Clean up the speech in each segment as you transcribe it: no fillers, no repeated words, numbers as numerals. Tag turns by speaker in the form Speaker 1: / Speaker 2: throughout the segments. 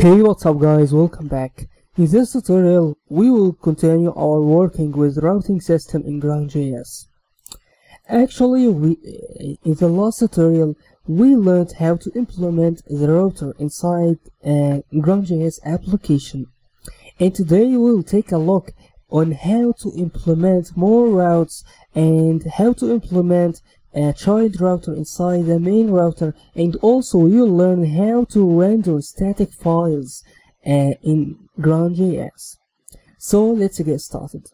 Speaker 1: Hey, what's up guys, welcome back. In this tutorial we will continue our working with routing system in Grandjs. Actually, in the last tutorial we learned how to implement the router inside a Grandjs application, and today we will take a look on how to implement more routes and how to implement a child router inside the main router, and also you'll learn how to render static files in Grandjs. So let's get started.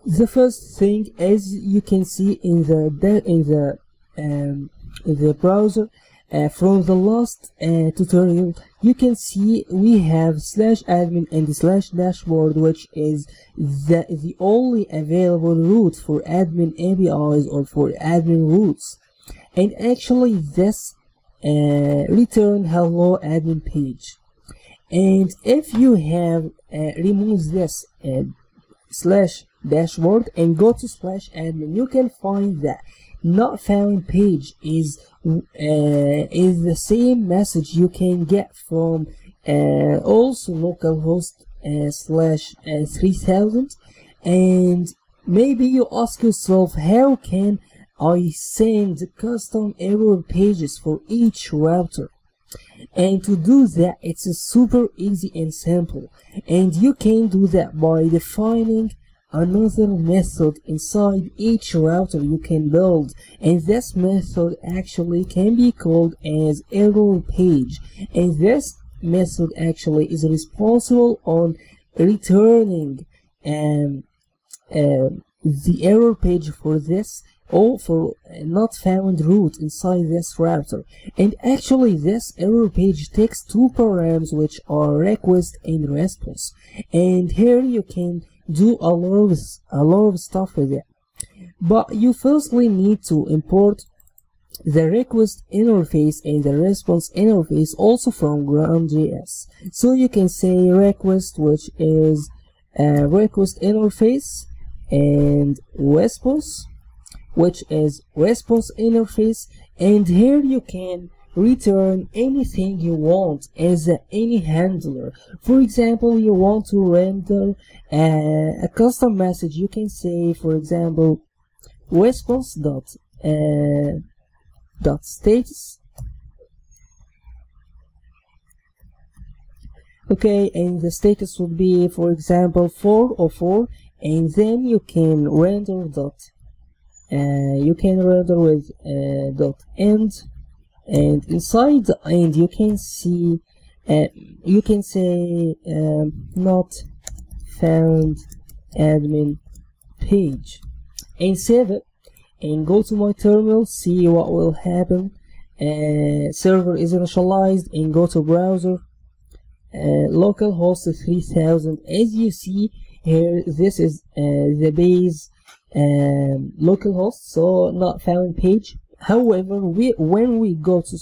Speaker 1: The first thing, as you can see in the browser, from the last tutorial, you can see we have /admin and /dashboard, which is the only available route for admin APIs or for admin routes. And actually this return hello admin page. And if you have removed this /dashboard and go to /admin, you can find that not found page is the same message you can get from also localhost /3000. And maybe you ask yourself, how can I send custom error pages for each router? And to do that, it's super easy and simple, and you can do that by defining another method inside each router you can build, and this method actually can be called as error page. And this method actually is responsible on returning the error page for this or for not found route inside this router. And actually this error page takes two params, which are request and response, and here you can do a lot of stuff with it. But you firstly need to import the request interface and the response interface also from Grandjs. So you can say request, which is request interface, and response, which is response interface, and here you can return anything you want as any handler. For example, you want to render a custom message, you can say, for example, response dot status. Okay, and the status would be, for example, 404, and then you can render with dot end. And inside the end you can see you can say not found admin page, and save it and go to my terminal, see what will happen. Server is initialized, and go to browser, localhost 3000. As you see here, this is the base localhost, so not found page. However, when we go to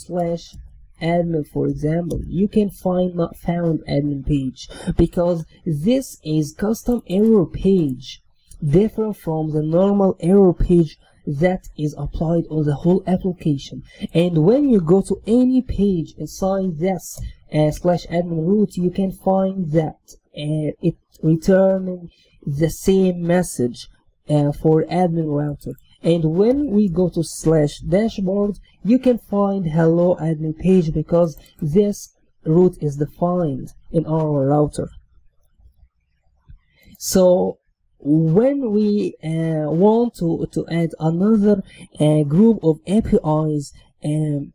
Speaker 1: /admin, for example, you can find not found admin page, because this is custom error page, different from the normal error page that is applied on the whole application. And when you go to any page inside this /admin route, you can find that it returning the same message for admin router. And when we go to /dashboard, you can find hello admin page, because this route is defined in our router. So when we want to add another group of APIs in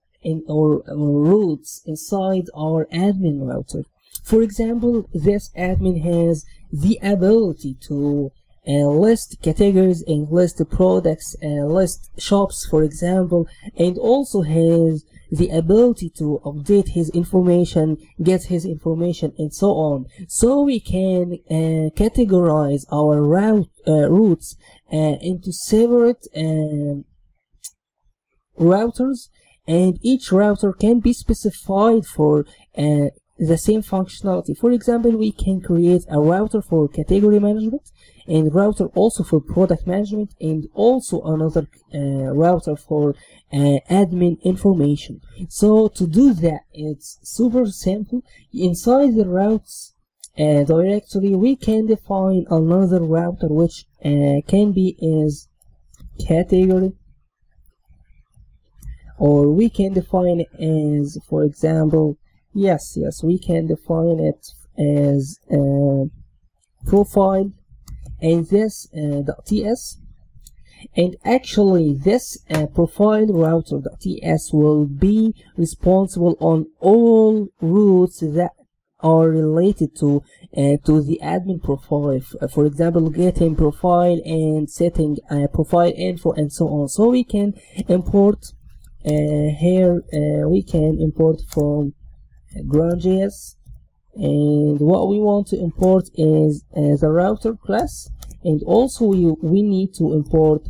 Speaker 1: our routes inside our admin router, for example, this admin has the ability to list categories and list products, list shops, for example, and also has the ability to update his information, get his information, and so on. So we can categorize our routes into separate routers, and each router can be specified for the same functionality. For example, we can create a router for category management, and router also for product management, and also another router for admin information. So to do that, it's super simple. Inside the routes directory, we can define another router which can be as category, or we can define it as, for example, yes, we can define it as profile, and this .ts, and actually this profile router.ts will be responsible on all routes that are related to the admin profile, for example, getting profile and setting profile info and so on. So we can import here, we can import from Grandjs, and what we want to import is the router class, and also we need to import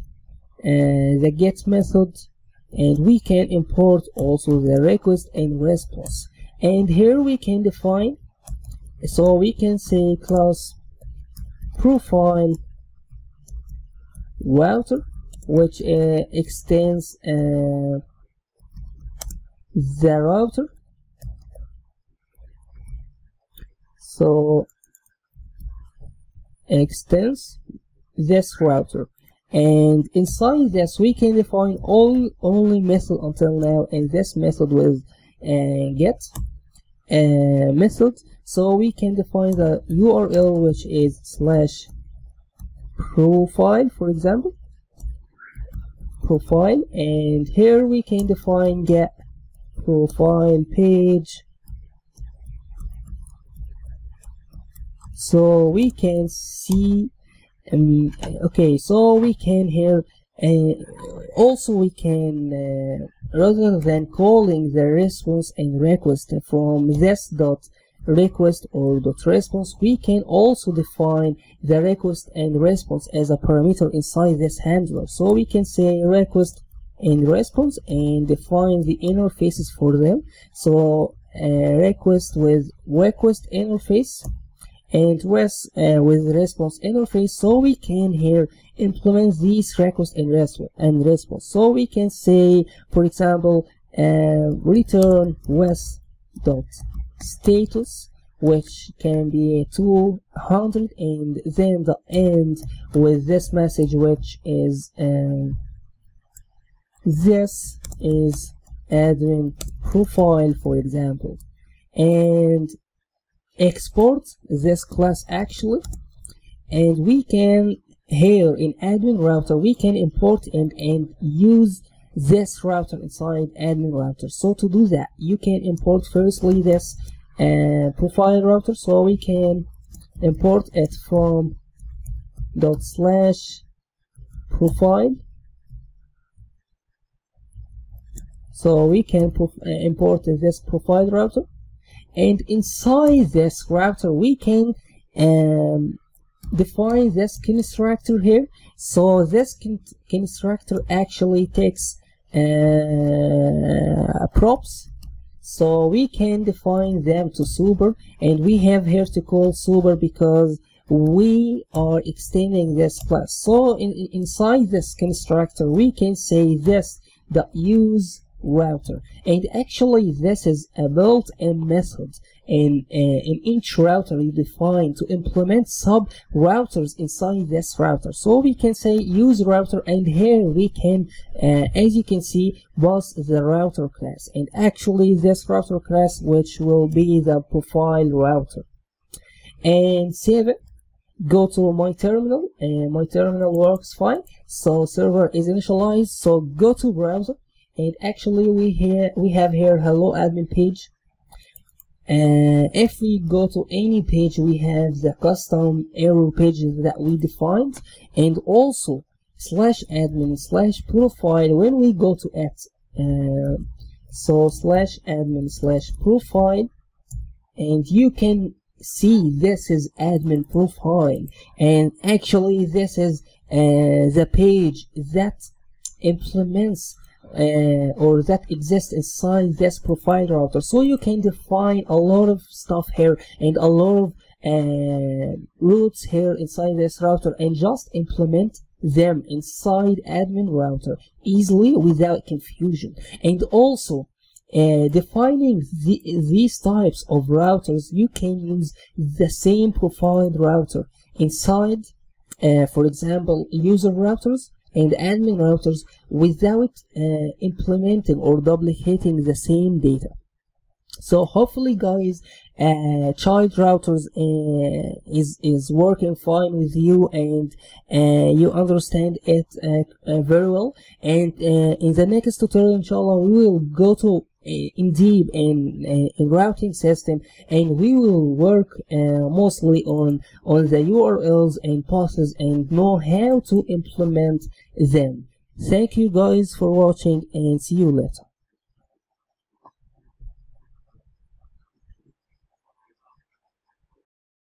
Speaker 1: the get method, and we can import also the request and response. And here we can define, so we can say class profile router, which extends the router. So extends this router, and inside this we can define only method until now, and this method with get method. So we can define the URL, which is /profile, for example, profile, and here we can define get profile page. So we can see okay, so we can here also we can rather than calling the response and request from this dot request or dot response, we can also define the request and response as a parameter inside this handler. So we can say request and response and define the interfaces for them. So request with request interface and with response interface. So we can here implement these request and response. So we can say, for example, return with dot status, which can be 200, and then the end with this message, which is this is admin profile, for example, and export this class actually. And we can here in admin router we can import and use this router inside admin router. So to do that, you can import firstly this profile router. So we can import it from ./profile. So we can import this profile router, and inside this router we can define this constructor here. So this constructor actually takes props, so we can define them to super, and we have here to call super because we are extending this class. So inside this constructor we can say this the use router, and actually this is a built-in method in each router you define to implement sub routers inside this router. So we can say use router, and here we can as you can see pass the router class, and actually this router class which will be the profile router, and save it. Go to my terminal, and my terminal works fine. So server is initialized. So go to browser, and actually we have here hello admin page. If we go to any page, we have the custom error pages that we defined, and also /admin/profile when we go to it. So /admin/profile, and you can see this is admin profile, and actually this is the page that implements or that exists inside this profile router. So you can define a lot of stuff here and a lot of routes here inside this router and just implement them inside admin router easily without confusion. And also defining these types of routers, you can use the same profiled router inside for example user routers and admin routers without implementing or duplicating the same data. So hopefully guys, child routers is working fine with you, and you understand it very well. And in the next tutorial inshallah we will go to in deep in routing system, and we will work mostly on the URLs and paths and know how to implement them. Thank you guys for watching, and see you later.